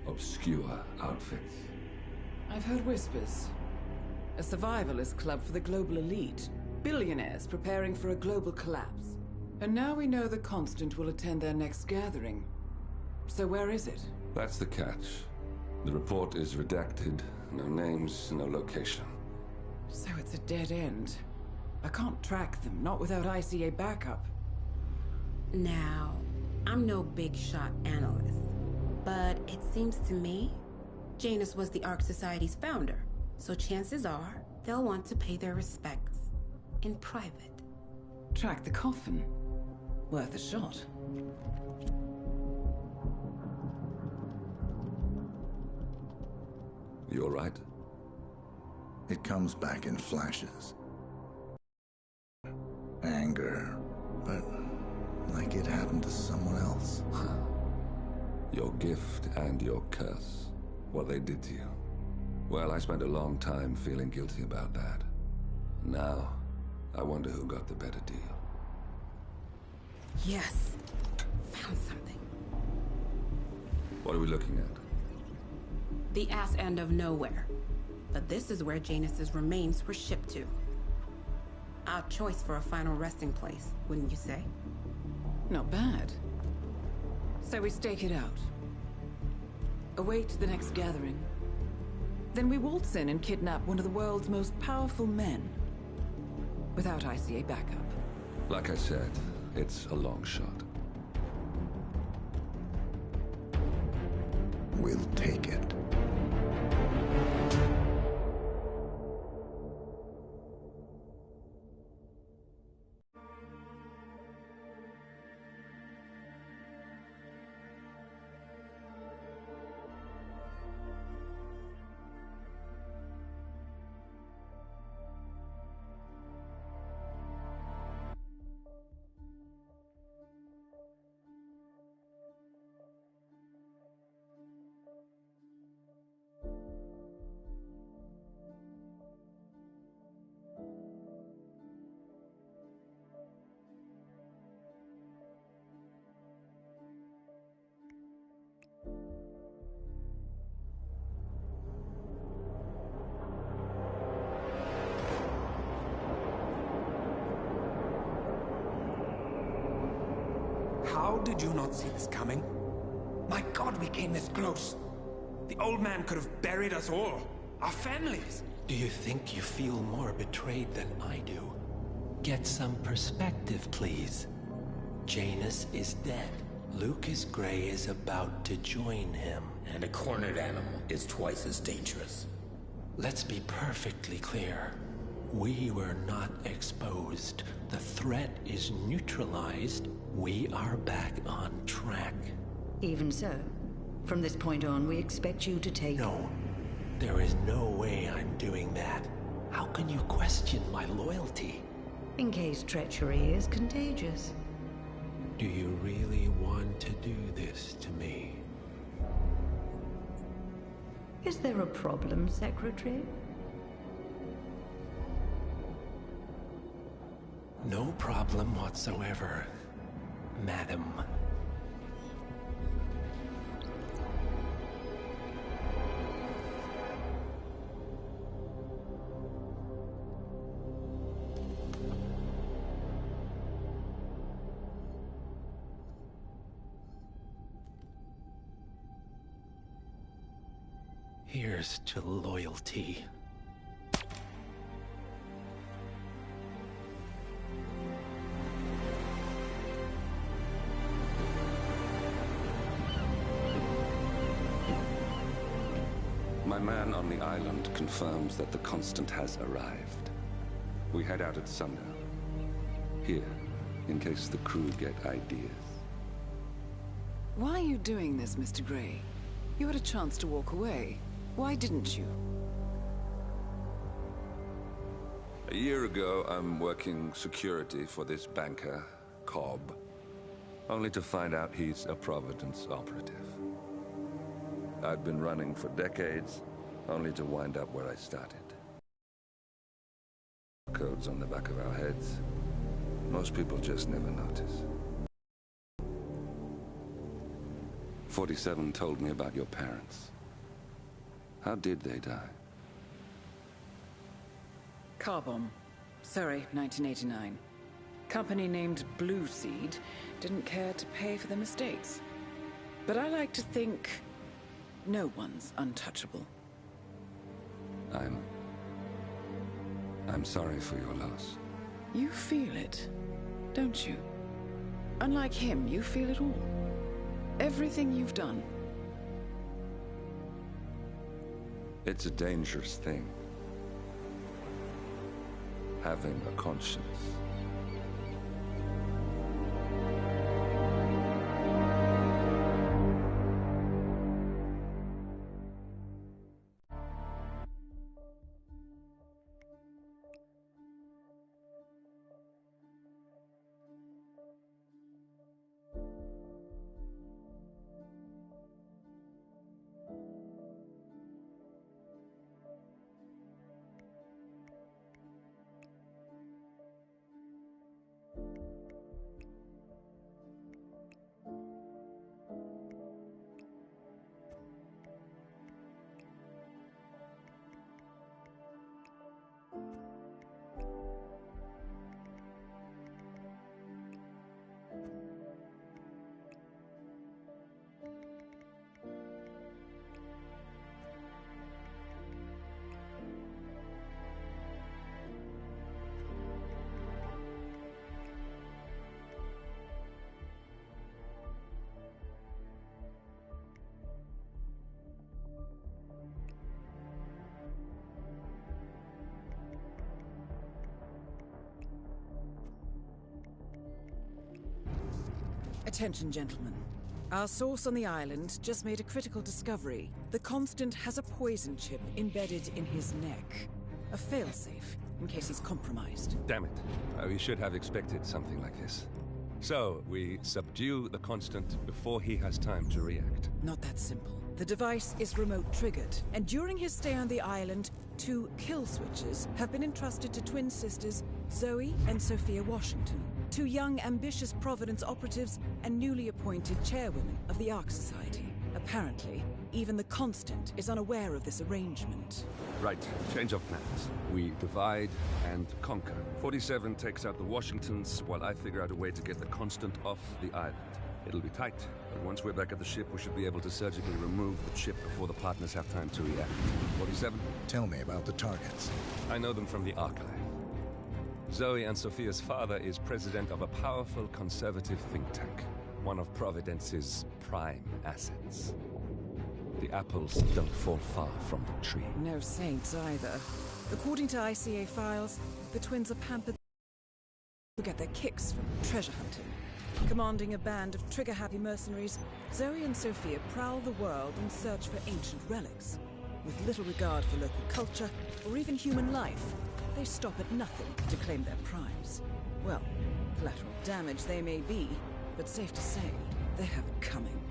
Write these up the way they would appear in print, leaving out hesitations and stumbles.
obscure outfits. I've heard whispers. A survivalist club for the global elite. Billionaires preparing for a global collapse. And now we know the Constant will attend their next gathering. So where is it? That's the catch. The report is redacted. No names, no location. So it's a dead end. I can't track them, not without ICA backup. Now, I'm no big shot analyst, but it seems to me Janus was the Ark Society's founder, so chances are they'll want to pay their respects in private. Track the coffin. Worth a shot. You all right? It comes back in flashes. Anger, but like it happened to someone else. Your gift and your curse. What they did to you. Well, I spent a long time feeling guilty about that. Now, I wonder who got the better deal. Yes, found something. What are we looking at? The ass end of nowhere. But this is where Janus's remains were shipped to. Our choice for a final resting place, wouldn't you say? Not bad. So we stake it out. Await the next gathering. Then we waltz in and kidnap one of the world's most powerful men. Without ICA backup. Like I said, it's a long shot. We'll take it. How did you not see this coming? My God, we came this close. The old man could have buried us all. Our families. Do you think you feel more betrayed than I do? Get some perspective, please. Janus is dead. Lucas Gray is about to join him. And a cornered animal is twice as dangerous. Let's be perfectly clear. We were not exposed. The threat is neutralized. We are back on track. Even so, from this point on, we expect you to take... No. There is no way I'm doing that. How can you question my loyalty? In case treachery is contagious. Do you really want to do this to me? Is there a problem, Secretary? No problem whatsoever, Madam. Here's to loyalty. My man on the island confirms that the Constant has arrived. We head out at sundown. Here, in case the crew get ideas. Why are you doing this, Mr. Gray? You had a chance to walk away. Why didn't you? A year ago, I'm working security for this banker, Cobb. Only to find out he's a Providence operative. I'd been running for decades, only to wind up where I started. Codes on the back of our heads. Most people just never notice. 47 told me about your parents. How did they die? Car bomb. Surrey, 1989. Company named Blue Seed didn't care to pay for the mistakes. But I like to think no one's untouchable. I'm sorry for your loss. You feel it, don't you? Unlike him, you feel it all. Everything you've done. It's a dangerous thing. Having a conscience. Attention, gentlemen. Our source on the island just made a critical discovery. The Constant has a poison chip embedded in his neck. A failsafe, in case he's compromised. Damn it. We should have expected something like this. So, we subdue the Constant before he has time to react. Not that simple. The device is remote triggered, and during his stay on the island, 2 kill switches have been entrusted to twin sisters Zoe and Sophia Washington, 2 young, ambitious Providence operatives and newly appointed chairwomen of the Ark Society. Apparently, even the Constant is unaware of this arrangement. Right, change of plans. We divide and conquer. 47 takes out the Washingtons, while I figure out a way to get the Constant off the island. It'll be tight, but once we're back at the ship, we should be able to surgically remove the chip before the partners have time to react. 47? Tell me about the targets. I know them from the archive. Zoe and Sophia's father is president of a powerful conservative think tank, one of Providence's prime assets. The apples don't fall far from the tree. No saints either. According to ICA files, the twins are pampered to get their kicks from treasure hunting. Commanding a band of trigger-happy mercenaries, Zoe and Sophia prowl the world in search for ancient relics. With little regard for local culture or even human life, they stop at nothing to claim their prize. Well, collateral damage they may be, but safe to say, they have it coming.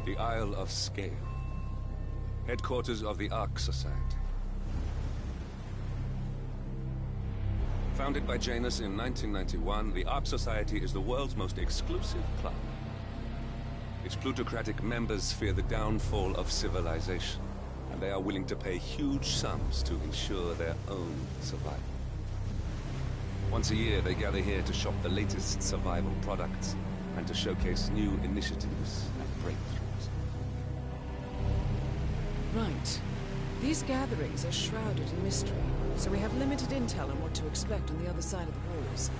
The Isle of Scale, headquarters of the Ark Society. Founded by Janus in 1991, the Ark Society is the world's most exclusive club. Its plutocratic members fear the downfall of civilization, and they are willing to pay huge sums to ensure their own survival. Once a year, they gather here to shop the latest survival products and to showcase new initiatives and breakthroughs. Right. These gatherings are shrouded in mystery, so we have limited intel on what to expect on the other side of the walls.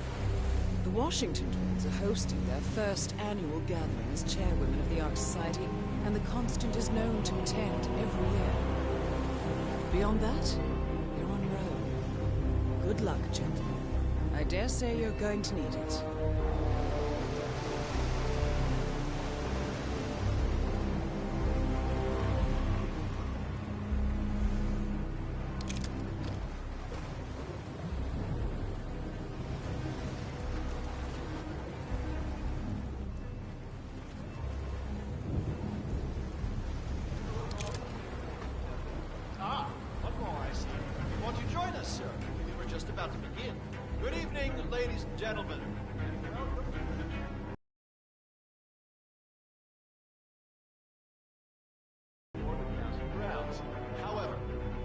The Washington twins are hosting their first annual gathering as chairwomen of the Ark Society, and the Constant is known to attend every year. Beyond that, you're on your own. Good luck, gentlemen. I dare say you're going to need it. One more, I see. Won't you join us, sir? We were just about to begin. Good evening, ladies and gentlemen. Grounds. However,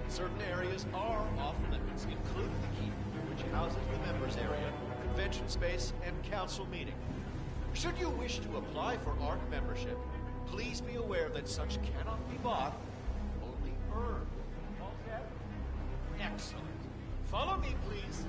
certain areas are off limits, including the keep, which houses the members area, convention space, and council meeting. Should you wish to apply for ARC membership, please be aware that such cannot be bought, only earned. All set? Excellent. Follow me, please.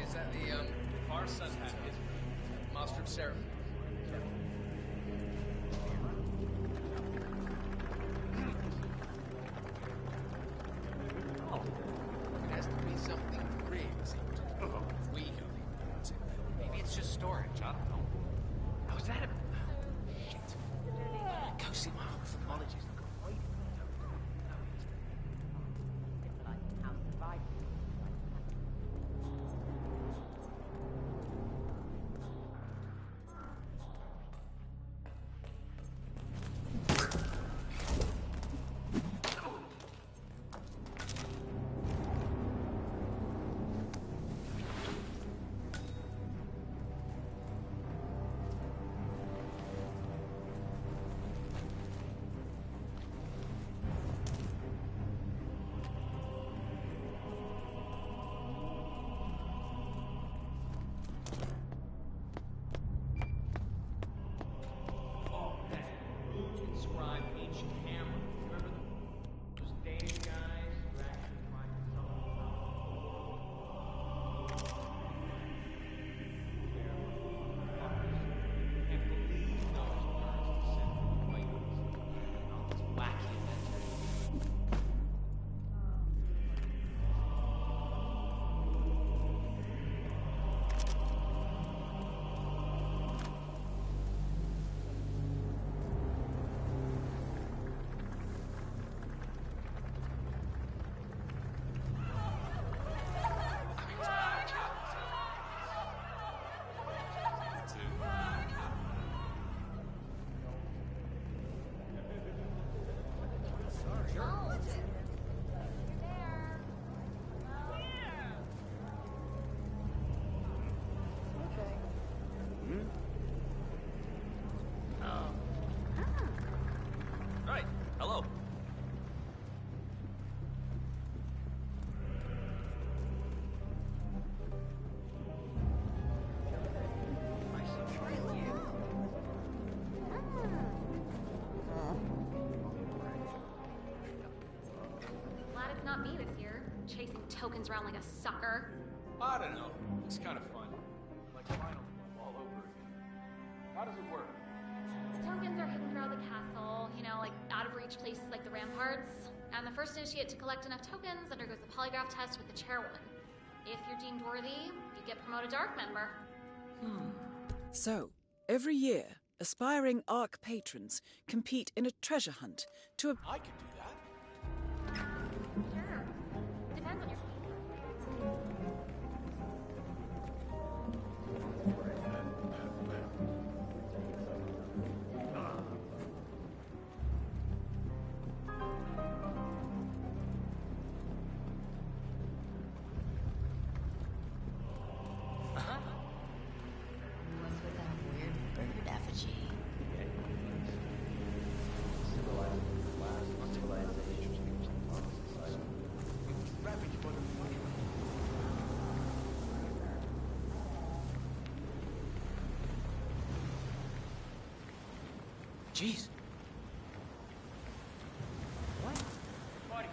Is that the, far sun hat, Master of Ceremony? Oh, it has to be something crazy. We know the it. Maybe it's just storage, I don't know. Oh, is that a... Shit. Go see my ophthalmologist. Right. Hello. Glad it's not me this year, chasing tokens around like a sucker. I don't know. It's kind of fun. Like Final all over again. How does it work? the castle, you know, like out of reach places like the ramparts. And the first initiate to collect enough tokens undergoes a polygraph test with the chairwoman. If you're deemed worthy, you get promoted to Arc member. So, every year, aspiring Arc patrons compete in a treasure hunt to... I could do that. Sure. Depends on your... What's with that weird bird effigy? Jeez. What? Buddy.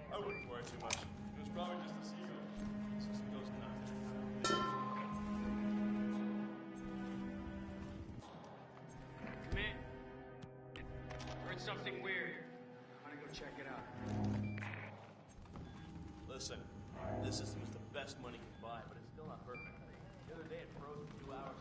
I wouldn't worry too much. It was probably just a seagull. System goes nuts. Come in. Heard something weird. I'm gonna go check it out. Listen, this system is the best money can buy, but it's still not perfect. The other day it froze for 2 hours.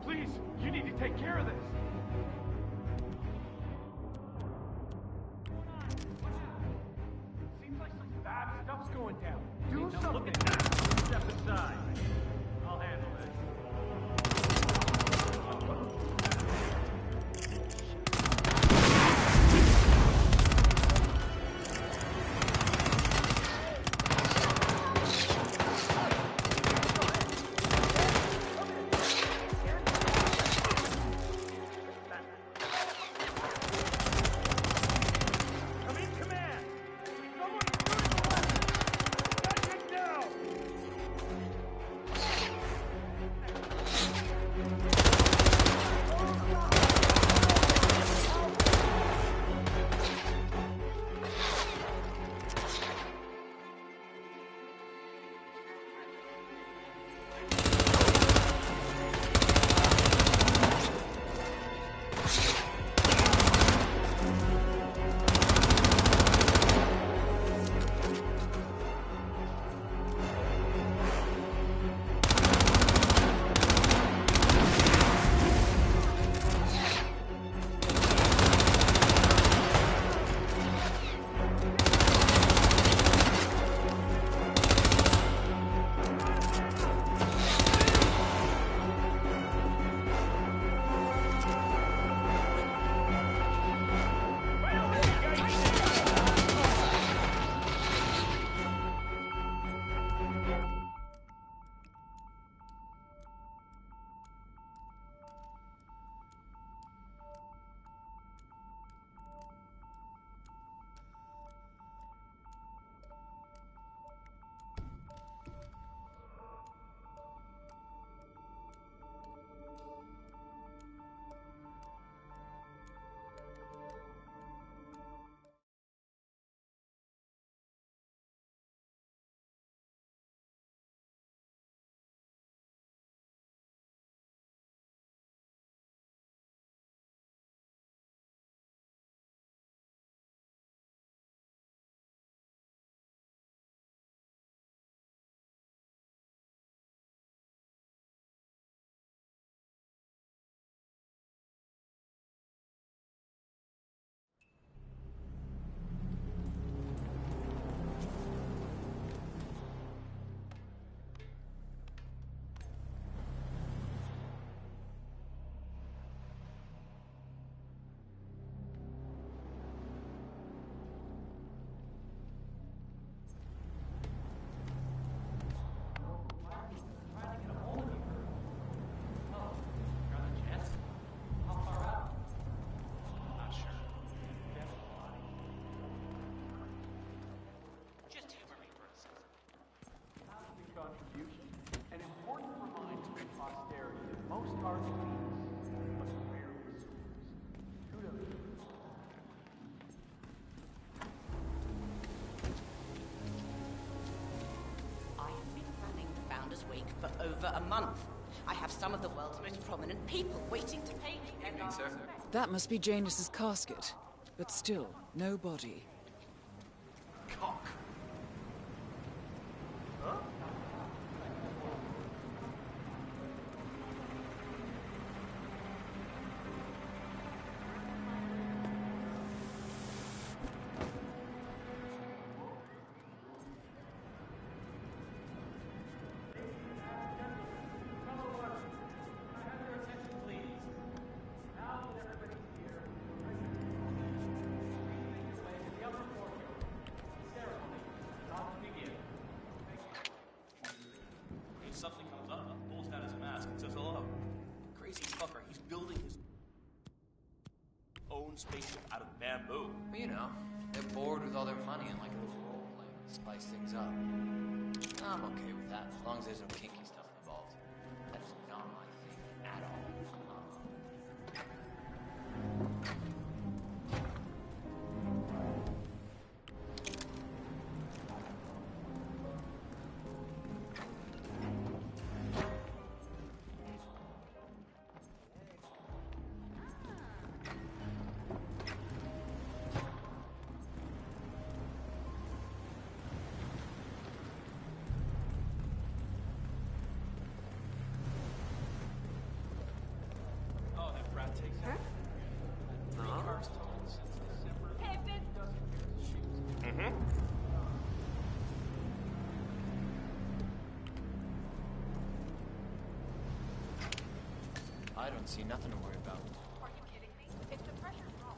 Please, you need to take care of this. Seems like some bad stuff's going down. Do something. Look at that. Step aside. I'll handle this. for over a month. I have some of the world's most prominent people waiting to pay me. Evening, sir. That must be Janus's casket. But still, no body. Cock. Huh? Something comes up, pulls down his mask, and says hello. Crazy fucker, he's building his own spaceship out of bamboo. Well, you know, they're bored with all their money and like a little role play to spice things up. I'm okay with that, as long as there's no kinky stuff involved. That is not my thing at all. Oh, that brat takes her? Three cars total since December. Hey, Ben! Mm-hmm. I don't see nothing to worry about. Are you kidding me? If the pressure's wrong,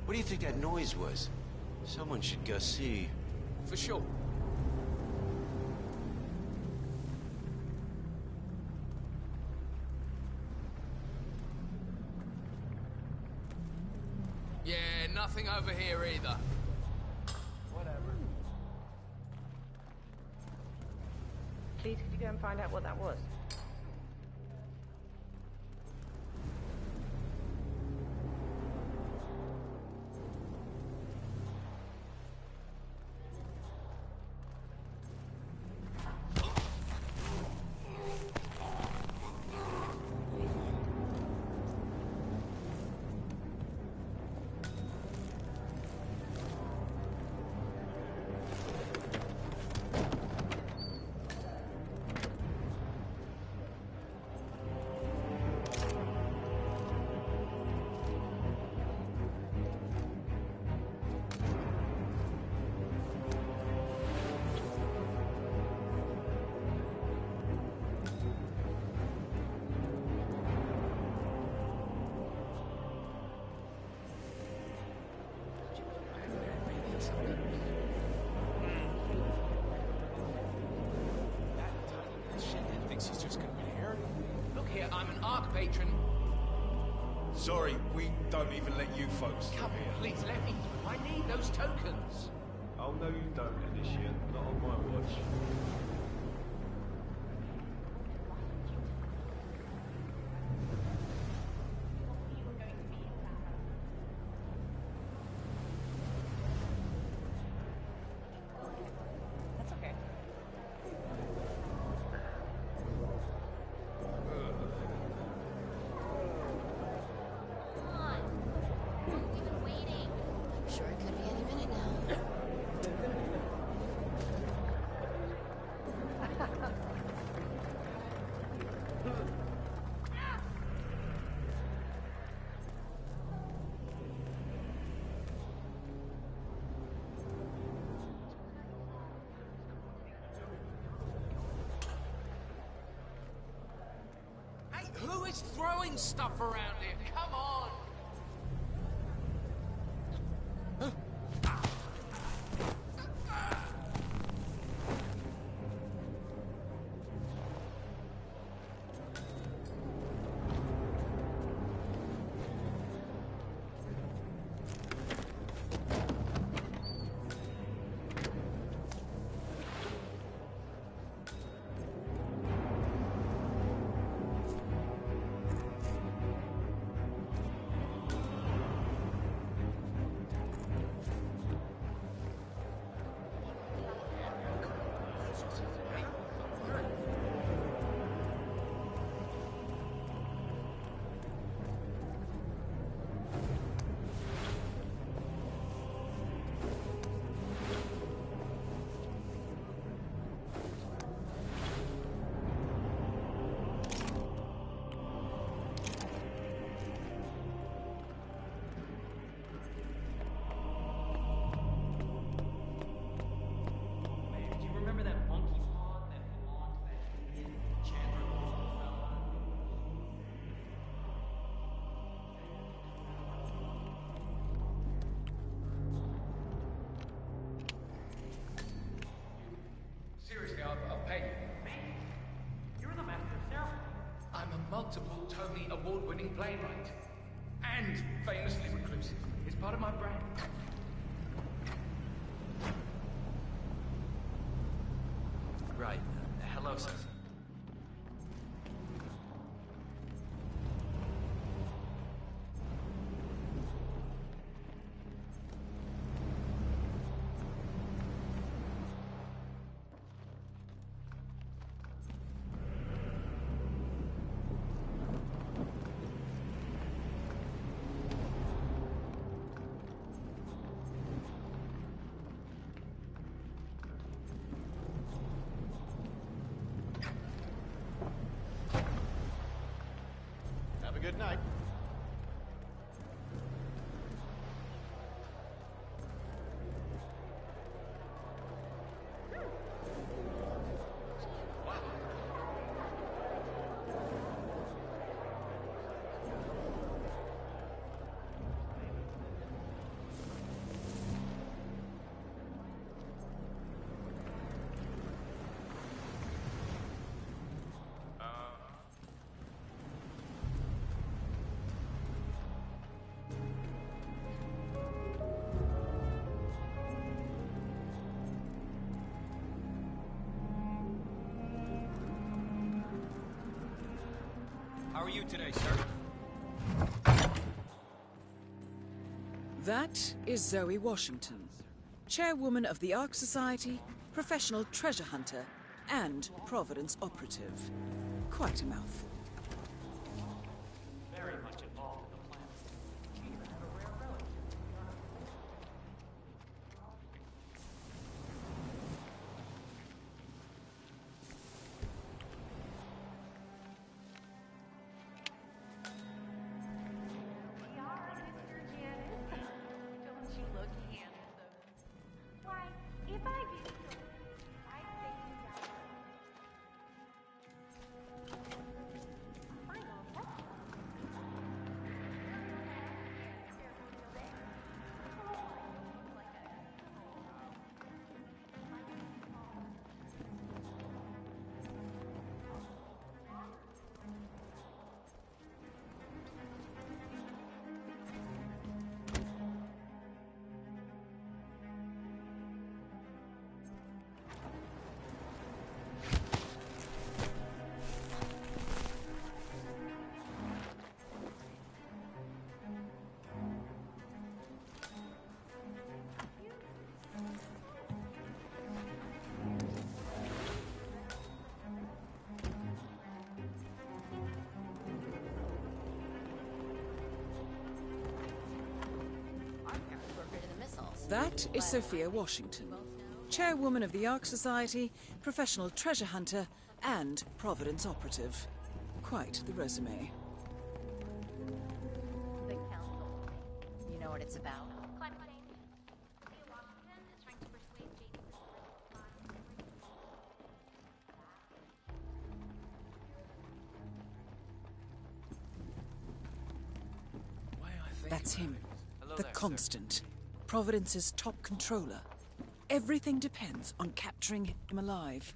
What do you think that noise was? Someone should go see. For sure. Yeah, nothing over here either. whatever. Please, could you go and find out what that was? What's going on here? Look here, I'm an Ark patron. Sorry, we don't even let you folks Come through on, here. please let me through. I need those tokens. Oh, no you don't, Initiate. Not on my watch. That's okay. Come on. We've been waiting. I'm sure it could be any minute now. Hey, who is throwing stuff around here? Come on! Do you remember that monkey pawn that belonged to that idiot Chandra Moore fella? Seriously, I'll pay you. Me? You're the master of ceremony. I'm a multiple Tony award-winning playwright. And famously reclusive. It's part of my brand. Right. Hello, sir. Have a good night. How are you today, sir? That is Zoe Washington, chairwoman of the Ark Society, professional treasure hunter, and Providence operative. Quite a mouthful. Very much involved in the plan. We even have a rare relic. Don't you look handsome? Why, if I give you I'd say you down. Final touch. That is Sophia Washington, chairwoman of the Ark Society, professional treasure hunter, and Providence operative. Quite the resume. The council. You know what it's about? Climate change. Sophia Washington is trying to persuade Janus's original spies to bring That's him. The Constant. Providence's top controller. Everything depends on capturing him alive.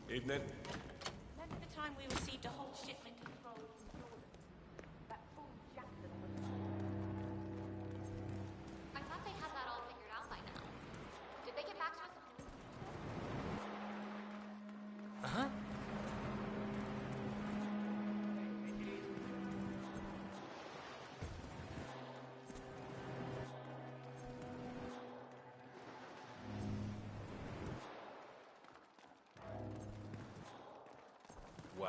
Evening. Remember the time we received a whole shipment of scrolls from Jordan? That fool Jackson was... I thought they had that all figured out by now. Did they get back to us? Uh-huh. Wow.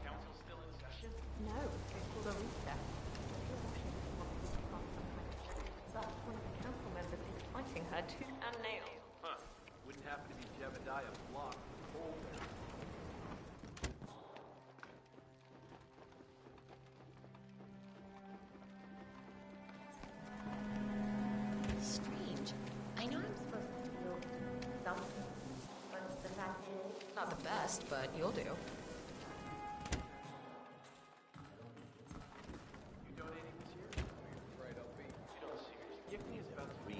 Council still in session? No, it's called a recess. But one of the council members is fighting her tooth and nail. Huh. Wouldn't happen to be Jebediah Block. Hold there. Strange. I know I'm supposed to feel something, but the fact is, not the best, but you'll do. You donating this year? You're right, LP. You know, the serious gifting is about to be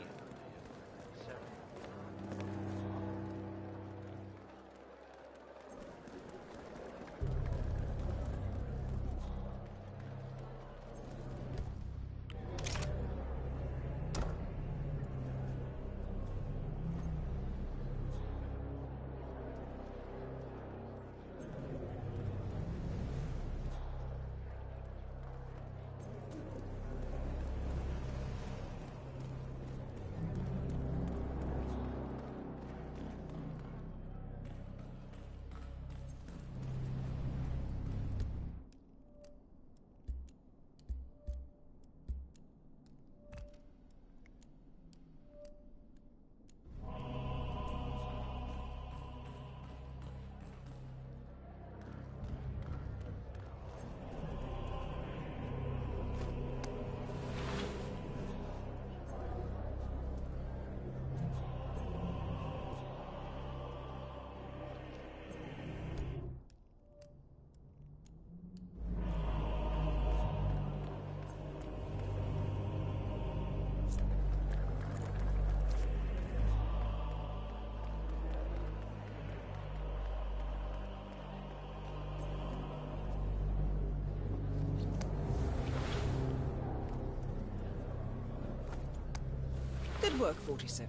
Good work, 47.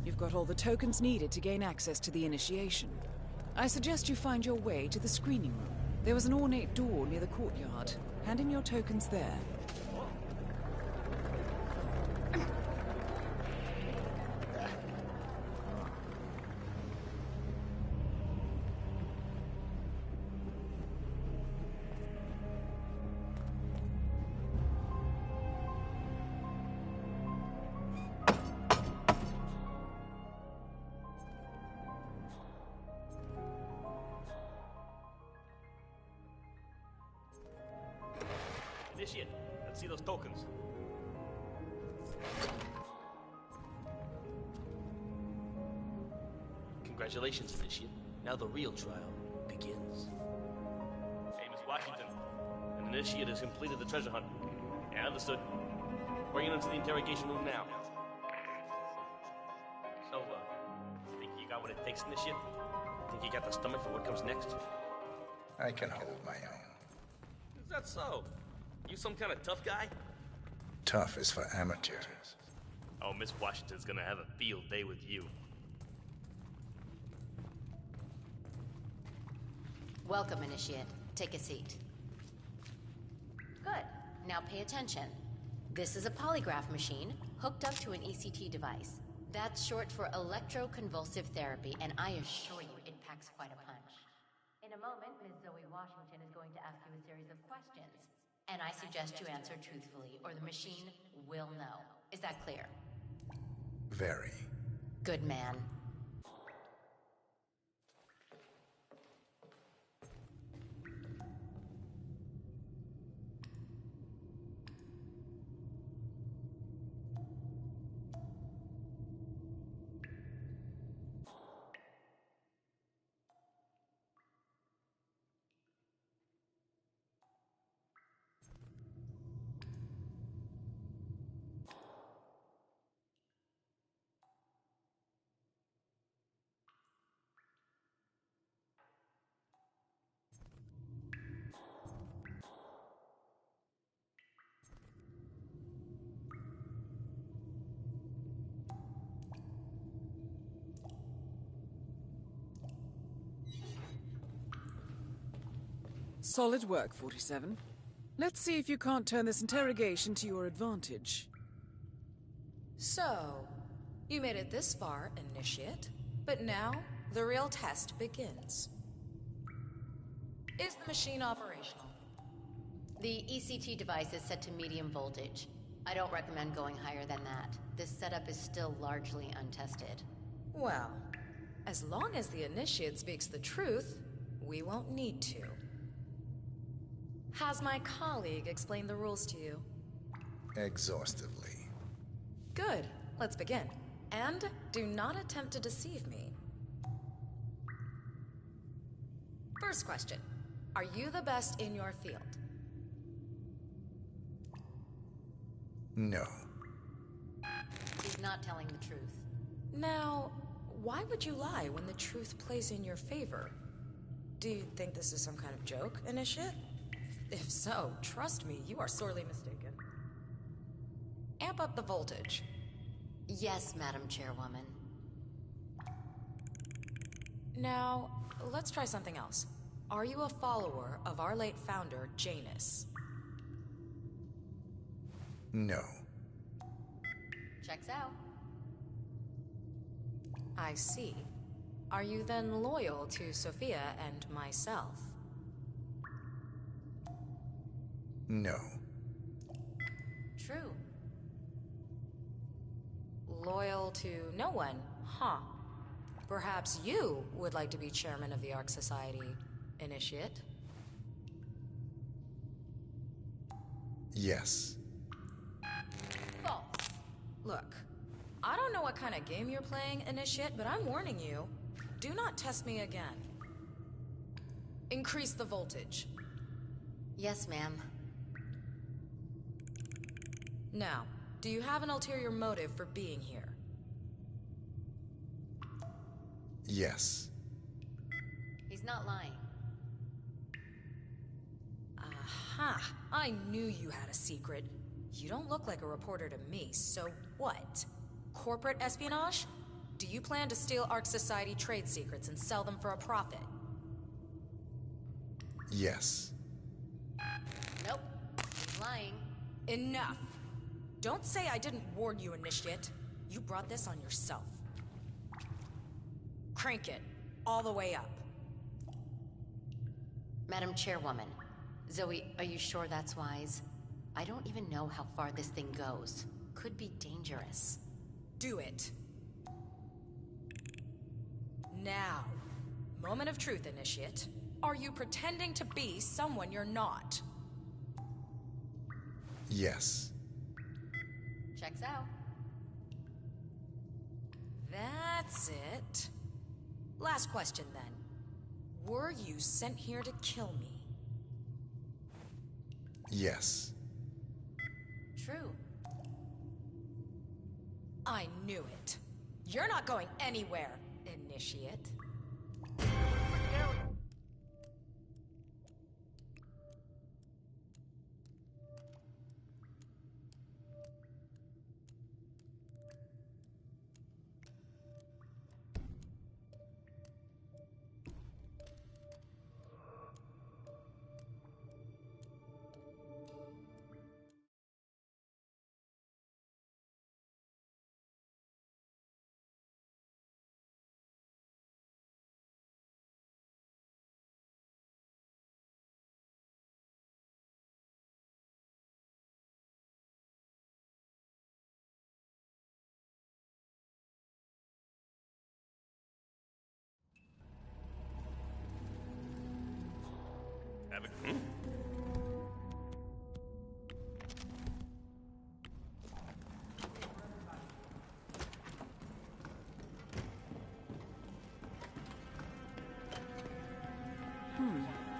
You've got all the tokens needed to gain access to the initiation. I suggest you find your way to the screening room. There was an ornate door near the courtyard. Hand in your tokens there. Initiate, let's see those tokens. Congratulations, Initiate. Now the real trial begins. Hey, Miss Washington. An Initiate has completed the treasure hunt. Yeah, understood. Bring it into the interrogation room now. So, think you got what it takes, Initiate? Think you got the stomach for what comes next? I can hold my own. Is that so? You some kind of tough guy? Tough is for amateurs. Oh, Miss Washington's gonna have a field day with you. Welcome, Initiate. Take a seat. Good. Now pay attention. This is a polygraph machine hooked up to an ECT device. That's short for electroconvulsive therapy, and I assure you it packs quite a punch. In a moment, Ms. Zoe Washington is going to ask you a series of questions, and I suggest you answer truthfully, or the machine will know. Is that clear? Very. Good man. Solid work, 47. Let's see if you can't turn this interrogation to your advantage. So, you made it this far, Initiate, but now the real test begins. Is the machine operational? The ECT device is set to medium voltage. I don't recommend going higher than that. This setup is still largely untested. Well, as long as the Initiate speaks the truth, we won't need to. Has my colleague explained the rules to you? Exhaustively. Good. Let's begin. And do not attempt to deceive me. First question. Are you the best in your field? No. He's not telling the truth. Now, why would you lie when the truth plays in your favor? Do you think this is some kind of joke, Initiate? If so, trust me, you are sorely mistaken. Amp up the voltage. Yes, Madam Chairwoman. Now, let's try something else. Are you a follower of our late founder, Janus? No. Checks out. I see. Are you then loyal to Sophia and myself? No. True. Loyal to no one, huh? Perhaps you would like to be chairman of the Ark Society, Initiate? Yes. False. Look, I don't know what kind of game you're playing, Initiate, but I'm warning you. Do not test me again. Increase the voltage. Yes, ma'am. Now, do you have an ulterior motive for being here? Yes. He's not lying. Aha! I knew you had a secret. You don't look like a reporter to me, so what? Corporate espionage? Do you plan to steal Ark Society trade secrets and sell them for a profit? Yes. Nope. He's lying. Enough! Don't say I didn't warn you, Initiate. You brought this on yourself. Crank it. All the way up. Madam Chairwoman, Zoe, are you sure that's wise? I don't even know how far this thing goes. Could be dangerous. Do it. Now. Moment of truth, Initiate. Are you pretending to be someone you're not? Yes. Checks out. That's it. Last question then. Were you sent here to kill me? Yes. True. I knew it. You're not going anywhere, Initiate. Have it.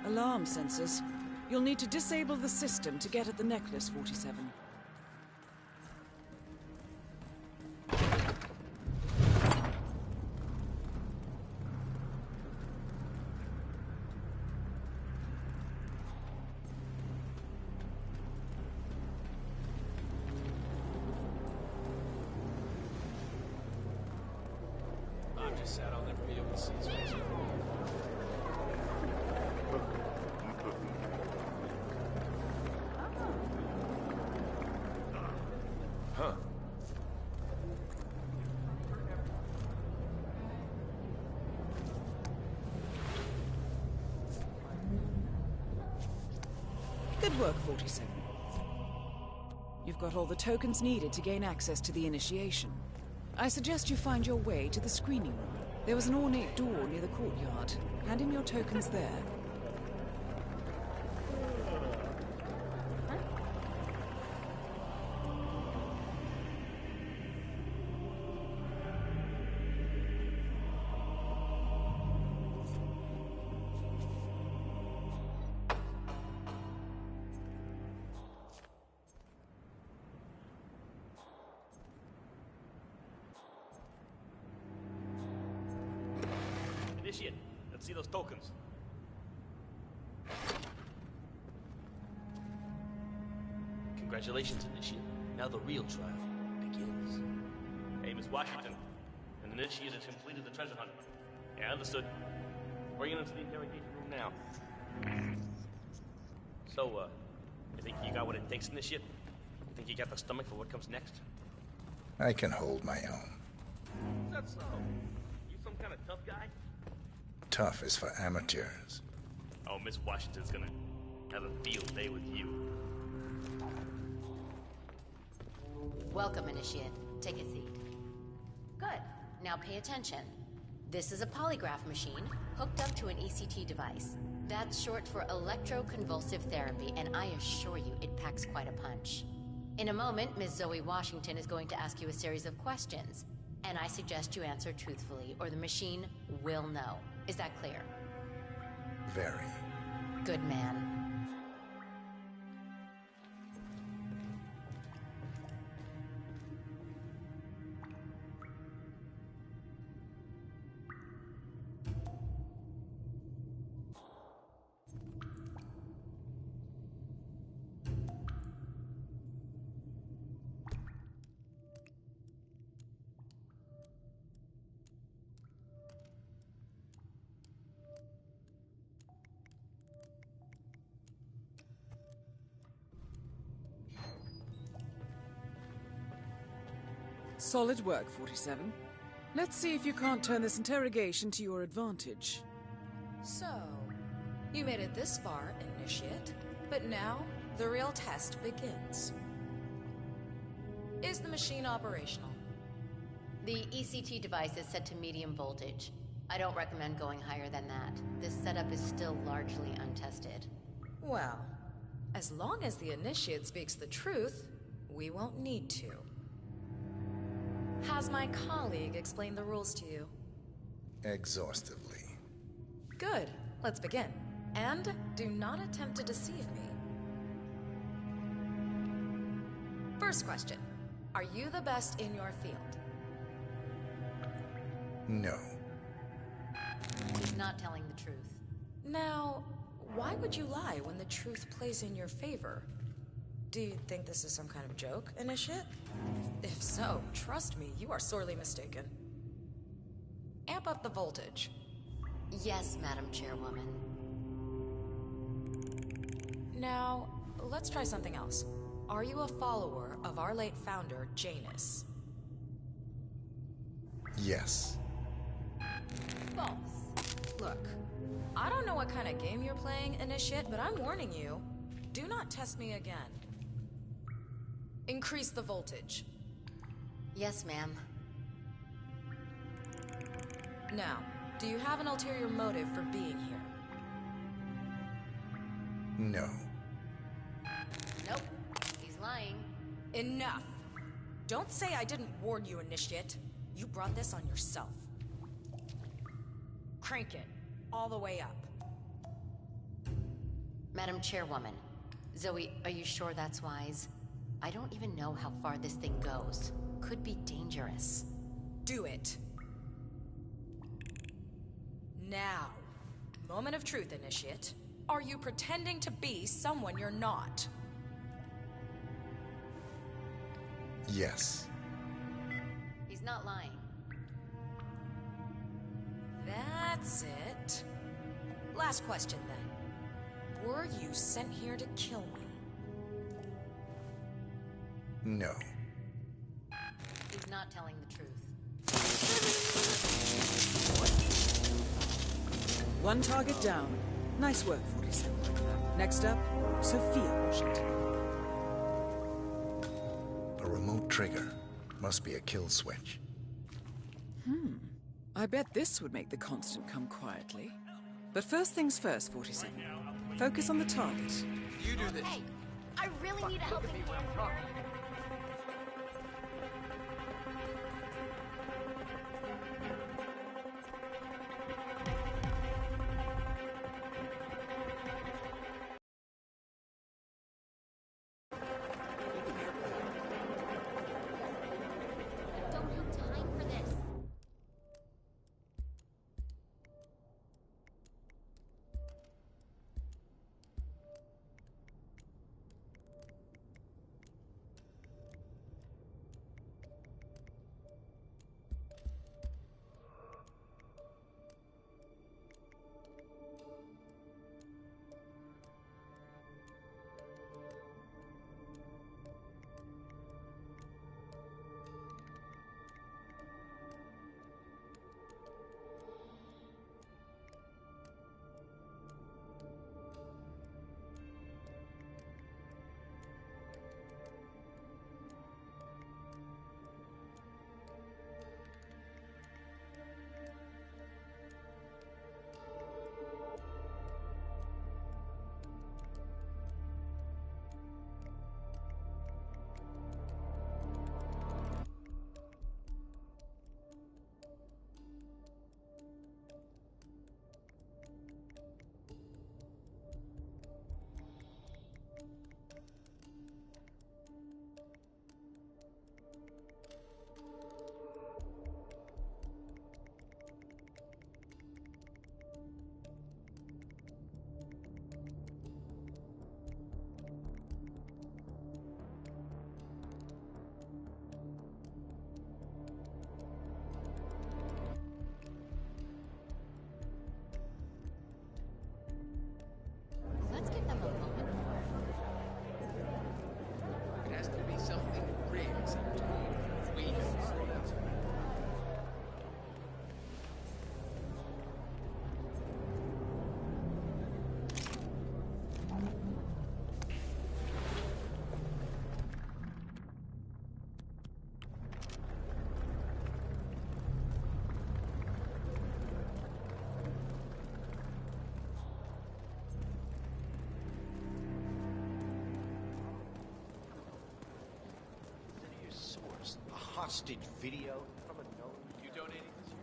Alarm sensors. You'll need to disable the system to get at the necklace, 47. I'm just sad I'll never be able to see his face. Huh. Good work, 47. You've got all the tokens needed to gain access to the initiation. I suggest you find your way to the screening room. There was an ornate door near the courtyard. Hand him your tokens there. Initiate. Let's see those tokens. Congratulations, Initiate. Now the real trial begins. Hey, Miss Washington. An Initiate has completed the treasure hunt. Yeah, understood. Bring it into the interrogation room now. So, you think you got what it takes, Initiate? You think you got the stomach for what comes next? I can hold my own. Is that so? You some kind of tough guy? Tough is for amateurs. Oh, Miss Washington's gonna have a field day with you. Welcome, Initiate. Take a seat. Good. Now pay attention. This is a polygraph machine hooked up to an ECT device. That's short for electroconvulsive therapy, and I assure you it packs quite a punch. In a moment, Ms. Zoe Washington is going to ask you a series of questions, and I suggest you answer truthfully, or the machine will know. Is that clear? Very. Good man. Solid work, 47. Let's see if you can't turn this interrogation to your advantage. So, you made it this far, Initiate, but now the real test begins. Is the machine operational? The ECT device is set to medium voltage. I don't recommend going higher than that. This setup is still largely untested. Well, As long as the initiate speaks the truth, we won't need to. Has my colleague explained the rules to you? Exhaustively. Good. Let's begin. And do not attempt to deceive me. First question. Are you the best in your field? No. He's not telling the truth. Now, why would you lie when the truth plays in your favor? Do you think this is some kind of joke, Initiate? If so, trust me, you are sorely mistaken. Amp up the voltage. Yes, Madam Chairwoman. Now, let's try something else. Are you a follower of our late founder, Janus? Yes. False. Look, I don't know what kind of game you're playing, Initiate, but I'm warning you. Do not test me again. Increase the voltage. Yes, ma'am. Now, do you have an ulterior motive for being here? No. Nope. He's lying. Enough! Don't say I didn't warn you, Initiate. You brought this on yourself. Crank it. All the way up. Madam Chairwoman, Zoe, are you sure that's wise? I don't even know how far this thing goes. Could be dangerous. Do it. Now. Moment of truth, Initiate. Are you pretending to be someone you're not? Yes. He's not lying. That's it. Last question, then. Were you sent here to kill me? No. He's not telling the truth. One target down. Nice work, 47. Next up, Sophia Washington. A remote trigger. Must be a kill switch. I bet this would make the Constant come quietly. But first things first, 47. Focus on the target. You do this. Hey, I really need a helping hand here. I don't have time for this. hostage video from a gnome. You donating this year?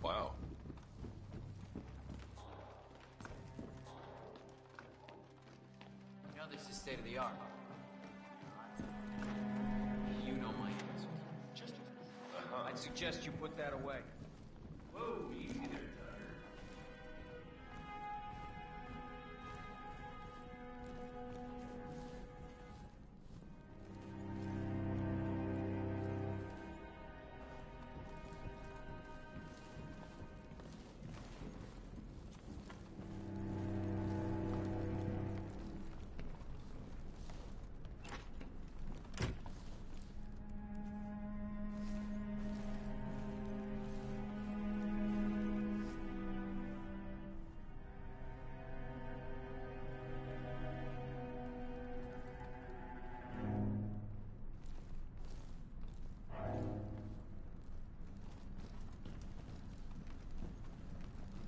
Wow. You know this is state of the art. You know my answer. Just I'd suggest you put that away. Whoa, easy there, Tiger.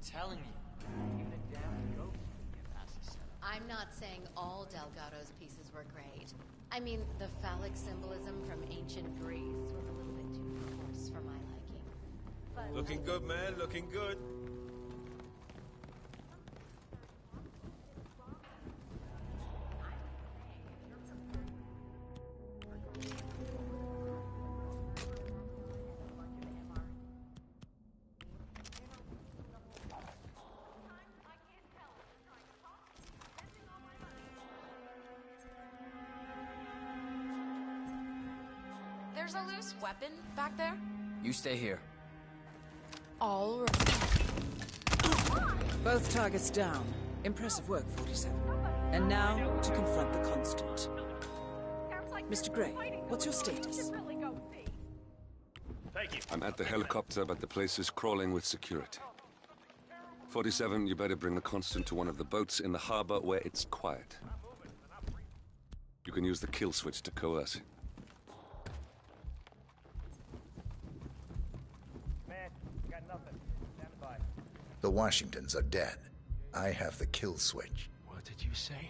Telling you, even a damn ghost can get past the setup. I'm not saying all Delgado's pieces were great. I mean, the phallic symbolism from ancient Greece was a little bit too coarse for my liking. But Looking good, man. Looking good. There's a loose weapon back there? You stay here. All right. Both targets down. Impressive work, 47. And now to confront the Constant. Mr. Gray, what's your status? Thank you. I'm at the helicopter, but the place is crawling with security. 47, you better bring the Constant to one of the boats in the harbor where it's quiet. You can use the kill switch to coerce it. The Washingtons are dead. I have the kill switch. What did you say?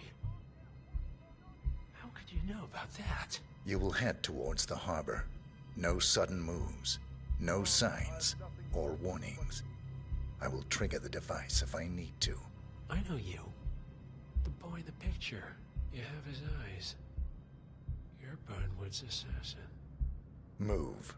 How could you know about that? You will head towards the harbor. No sudden moves, no signs or warnings. I will trigger the device if I need to. I know you. The boy in the picture. You have his eyes. You're Burnwood's assassin. Move.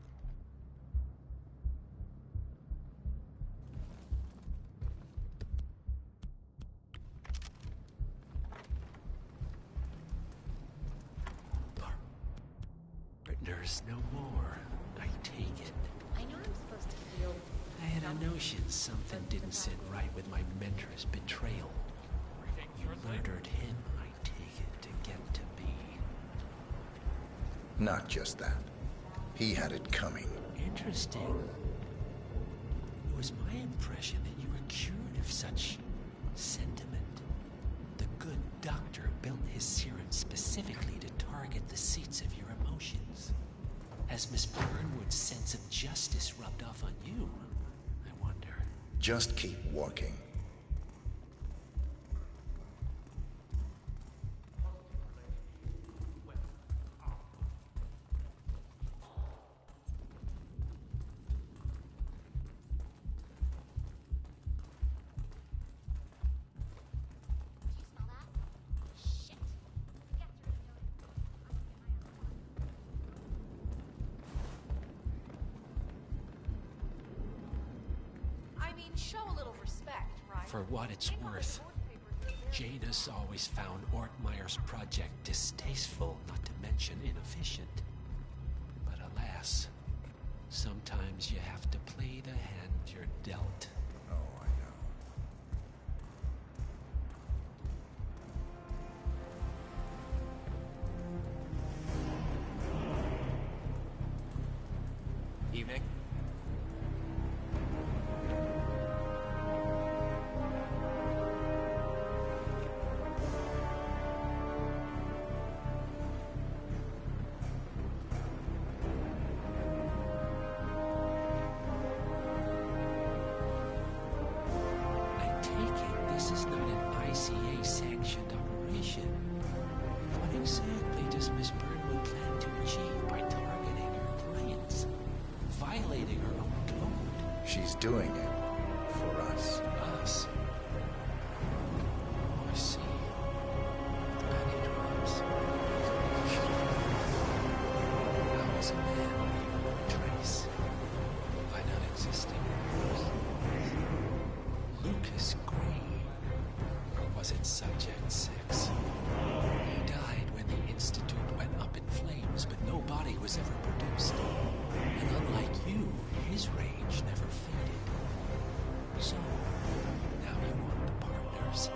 Partners no more. I take it. I know I'm supposed to feel... I had a notion something didn't sit right with my mentor's betrayal. You murdered him, I take it, to get to me. Not just that. He had it coming. Interesting. It was my impression that you were cured of such sentiment. The good doctor built his serum specifically to target the seats of your emotions. Has Miss Burnwood's sense of justice rubbed off on you? I wonder. Just keep walking. Show a little respect, right? For what it's worth, Janus always found Ortmeyer's project distasteful, not to mention inefficient. But alas, sometimes you have to play the hand you're dealt. Oh, I know. Evening. This is not an ICA-sanctioned operation. What exactly does Miss Burnwood plan to achieve by targeting her clients? Violating her own code? She's doing it for us. Us? Oh, I see. Penny drops. How is a man leave no trace by not existing? Lucas Gray? Or was it Subject 6? He died when the Institute went up in flames, but no body was ever produced. And unlike you, his rage never faded. So, now you want the partners,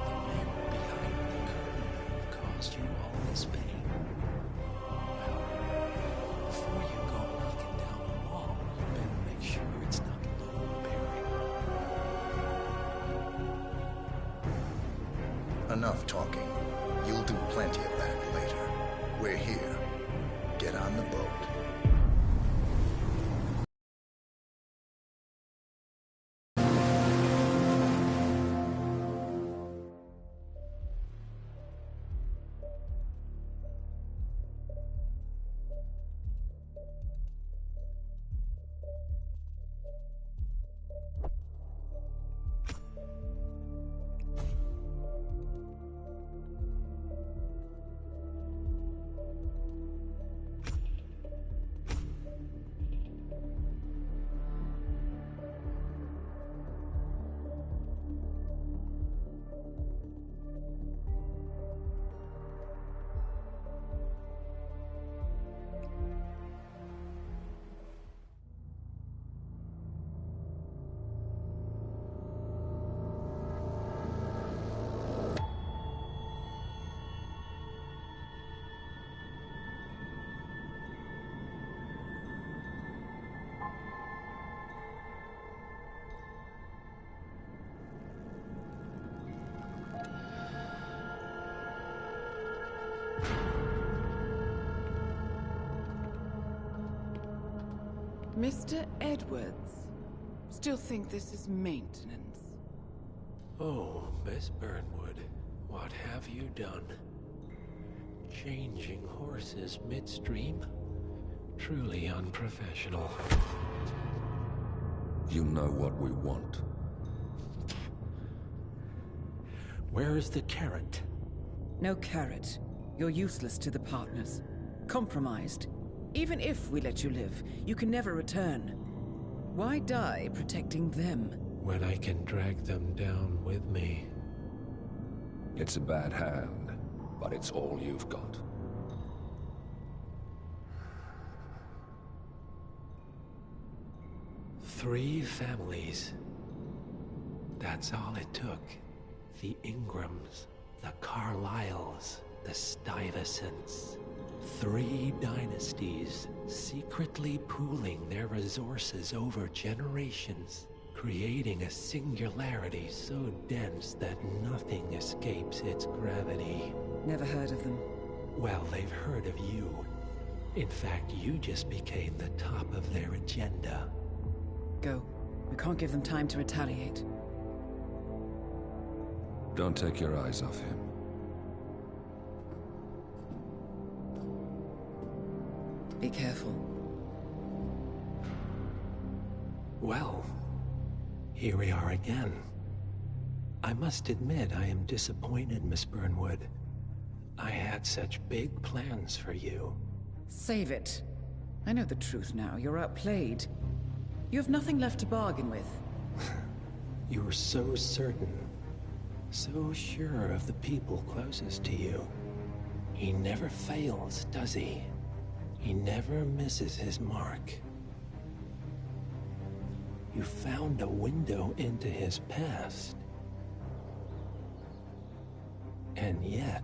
the men behind the curtain who've caused you all this pain. Well, before you go knocking down the wall, you better make sure it's not load-bearing. Enough talking. You'll do plenty of that later. We're here. Get on the boat. Mr. Edwards, still think this is maintenance? Oh, Miss Burnwood, what have you done? Changing horses midstream? Truly unprofessional. You know what we want. Where is the carrot? No carrot. You're useless to the partners. Compromised. Even if we let you live, you can never return. Why die protecting them? When I can drag them down with me. It's a bad hand, but it's all you've got. Three families. That's all it took. The Ingrams, the Carlyles, the Stuyvesants. 3 dynasties, secretly pooling their resources over generations, creating a singularity so dense that nothing escapes its gravity. Never heard of them. Well, they've heard of you. In fact, you just became the top of their agenda. Go. We can't give them time to retaliate. Don't take your eyes off him. Be careful. Well, here we are again. I must admit I am disappointed, Miss Burnwood. I had such big plans for you. Save it. I know the truth now. You're outplayed. You have nothing left to bargain with. You were so certain. So sure of the people closest to you. He never fails, does he? He never misses his mark. You found a window into his past. And yet,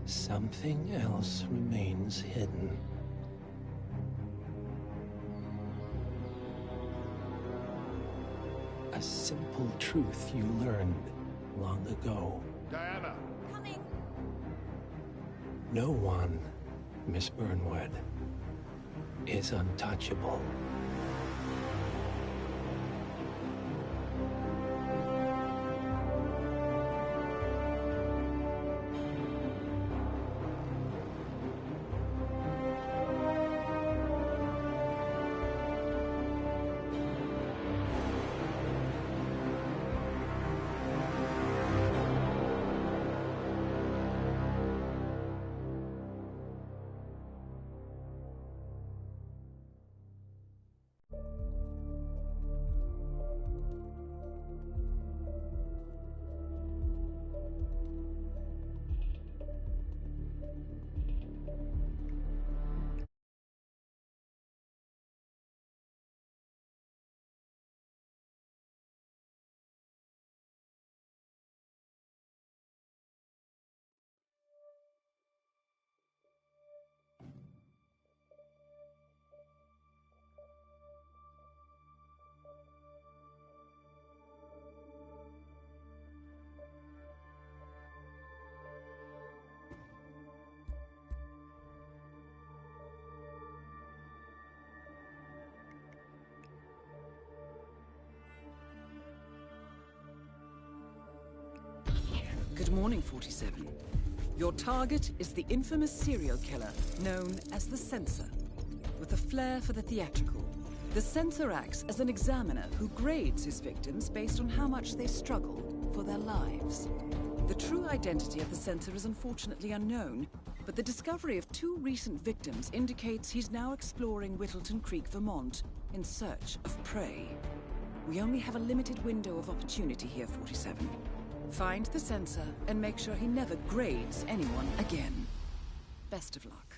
something else remains hidden. A simple truth you learned long ago. Diana! Coming! No one, Miss Burnwood, is untouchable. Good morning, 47. Your target is the infamous serial killer known as the Censor. With a flair for the theatrical, the Censor acts as an examiner who grades his victims based on how much they struggled for their lives. The true identity of the Censor is unfortunately unknown, but the discovery of 2 recent victims indicates he's now exploring Whittleton Creek, Vermont, in search of prey. We only have a limited window of opportunity here, 47. Find the Censor and make sure he never grades anyone again. Best of luck.